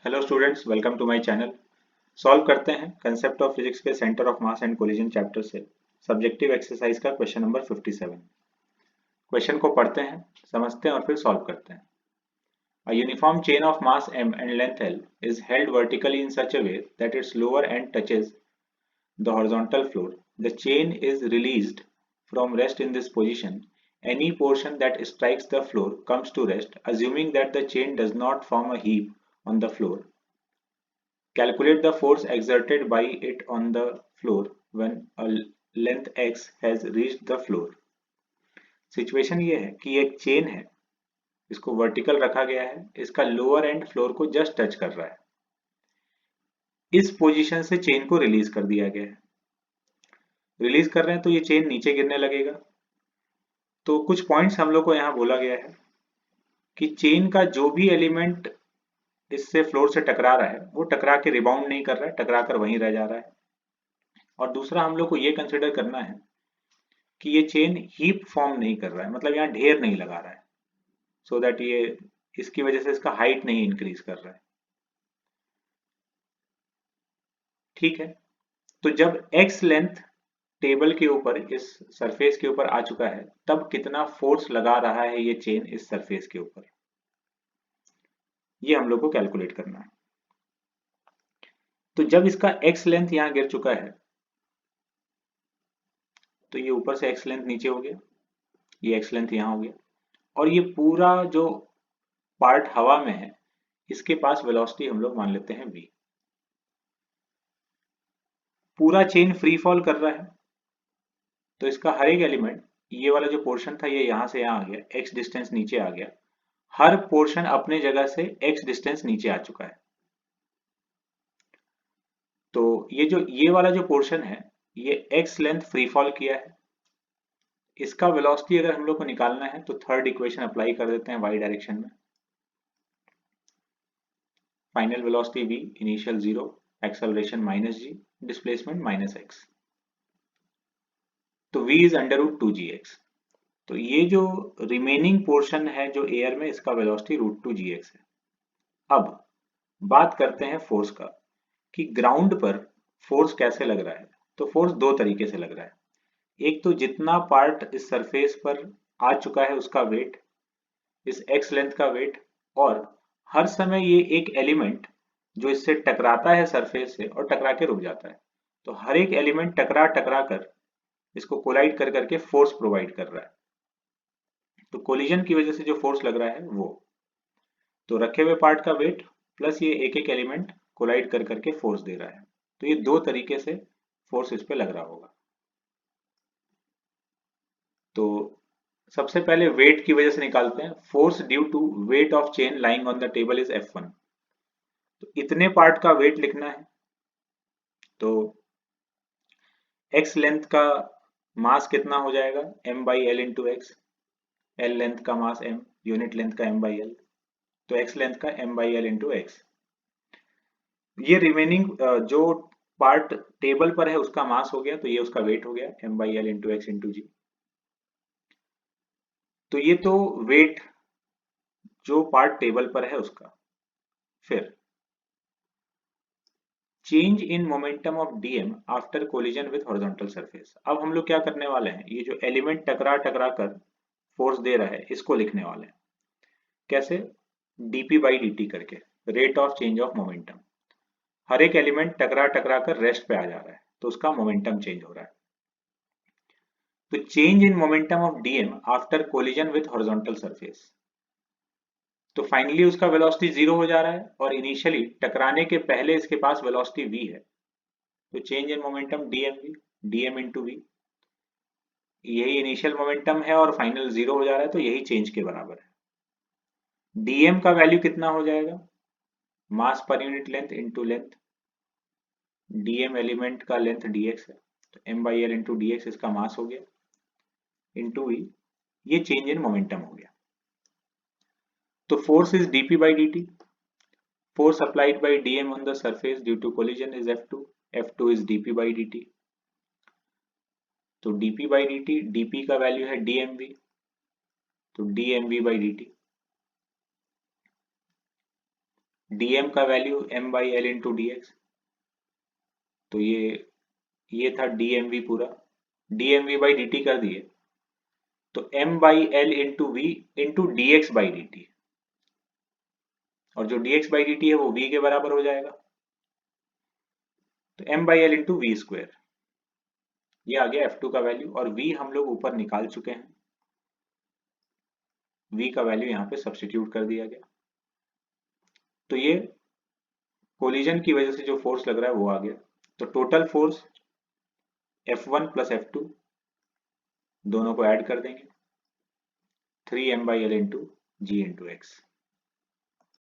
Hello students, welcome to my channel. Solve करते हैं concept of physics के centre of mass and collision chapter से subjective exercise का question number 57। Question को पढ़ते हैं, समझते हैं और फिर सॉल्व करते हैं। A uniform chain of mass m and length L is held vertically in such a way that its lower end touches the horizontal floor. The chain is released from rest in this position. Any portion that strikes the floor comes to rest, assuming that the chain does not form a heap on the floor. Calculate the force exerted by it on the floor when a length x has reached the floor. Situation ये है कि एक chain है, इसको vertical रखा गया है, इसका लोअर एंड फ्लोर को जस्ट टच कर रहा है। इस पोजीशन से चेन को रिलीज कर दिया गया है। रिलीज कर रहे हैं तो ये चेन नीचे गिरने लगेगा। तो कुछ पॉइंट्स हम लोग को यहाँ बोला गया है कि चेन का जो भी एलिमेंट इससे फ्लोर से टकरा रहा है वो टकरा के रिबाउंड नहीं कर रहा है, टकरा कर वहीं रह जा रहा है। और दूसरा हम लोग को ये कंसिडर करना है कि ये चेन हीप फॉर्म नहीं कर रहा है, मतलब यहाँ ढेर नहीं लगा रहा है, सो दैट ये इसकी वजह से इसका हाइट नहीं इंक्रीज कर रहा है। ठीक है, तो जब एक्स लेंथ टेबल के ऊपर इस सरफेस के ऊपर आ चुका है तब कितना फोर्स लगा रहा है ये चेन इस सरफेस के ऊपर, ये हम लोग को कैलकुलेट करना है। तो जब इसका एक्स लेंथ यहां गिर चुका है तो ये ऊपर से एक्स लेंथ नीचे हो गया, ये एक्स लेंथ यहां हो गया, और ये पूरा जो पार्ट हवा में है इसके पास वेलोसिटी हम लोग मान लेते हैं v। पूरा चेन फ्री फॉल कर रहा है तो इसका हर एक एलिमेंट, ये वाला जो पोर्शन था ये यहां से यहां आ गया, x डिस्टेंस नीचे आ गया, हर पोर्शन अपने जगह से x डिस्टेंस नीचे आ चुका है। तो ये वाला जो पोर्शन है ये x लेंथ फ्री फॉल किया है। इसका वेलोसिटी अगर हम लोग को निकालना है तो थर्ड इक्वेशन अप्लाई कर देते हैं y डायरेक्शन में। Final velocity v, initial 0, acceleration -g, displacement -x। तो v is under root 2gx। तो ये जो रिमेनिंग पोर्शन है जो एयर में, इसका वेलोसिटी रूट 2gx है। अब बात करते हैं फोर्स का कि ग्राउंड पर फोर्स कैसे लग रहा है। तो फोर्स दो तरीके से लग रहा है। एक तो जितना पार्ट इस सरफेस पर आ चुका है उसका वेट, इस एक्स लेंथ का वेट, और हर समय ये एक एलिमेंट जो इससे टकराता है सरफेस से और टकरा के रुक जाता है। तो हर एक एलिमेंट टकरा टकरा कर इसको कोलाइड कर करके फोर्स प्रोवाइड कर रहा है। तो कोलिजन की वजह से जो फोर्स लग रहा है वो, तो रखे हुए पार्ट का वेट प्लस ये एक एक एलिमेंट कोलाइड कर करके फोर्स दे रहा है। तो ये दो तरीके से फोर्स इस पे लग रहा होगा। तो सबसे पहले वेट की वजह से निकालते हैं। Force due to weight of chain lying on the table is F1। तो इतने पार्ट का वेट लिखना है। तो एक्स लेंथ का मास कितना हो जाएगा, m by L into x. L length का मास m, यूनिट लेंथ का m बाई एल, तो एक्स लेंथ का m by L into x. ये रिमेनिंग जो पार्ट टेबल पर है उसका मास हो गया, तो ये उसका वेट हो गया m by L into X into G. तो ये तो वेट जो पार्ट टेबल पर है उसका। फिर change in momentum of dm after collision with horizontal surface. अब हम लोग क्या करने वाले हैं, ये जो एलिमेंट टकरा टकरा कर फोर्स दे रहा है इसको लिखने वाले हैं। कैसे, dp बाई dt करके, rate of change of momentum. हर एक एलिमेंट टकरा टकरा कर रेस्ट पे आ जा रहा है तो उसका मोमेंटम चेंज हो रहा है। तो change in momentum of dm after collision with horizontal surface, तो फाइनली उसका वेलोसिटी 0 हो जा रहा है और इनिशियली टकराने के पहले इसके पास वेलोसिटी v है। तो change in momentum dmv, dm into v, यही इनिशियल मोमेंटम है और फाइनल 0 हो जा रहा है तो यही चेंज के बराबर है। dm का वैल्यू कितना हो जाएगा, मास पर unit length into length, dm element का लेंथ dx है, तो m by L into D X इसका मास हो गया, इंटू v, ये चेंज इन मोमेंटम हो गया। तो force is dp by dt। Force applied by dm on the surface due to collision is F2. F2 is dp by dt। तो dp by dt, dp का value है dmv, तो dmv by dt। dm का value m by L into D x, तो ये था dmv पूरा, dmv by dt कर दिए, तो m by L into V into D X by D T, और जो dx बाई dt है वो v के बराबर हो जाएगा, तो m by L into V square, ये आ गया F2 का वैल्यू, और v हम लोग ऊपर निकाल चुके हैं, v का वैल्यू यहाँ पे सब्स्टिट्यूट कर दिया गया, तो ये कोलिजन की वजह से जो फोर्स लग रहा है वो आ गया। तो total force F1 plus F2 दोनों को ऐड कर देंगे, 3m by L into G into x.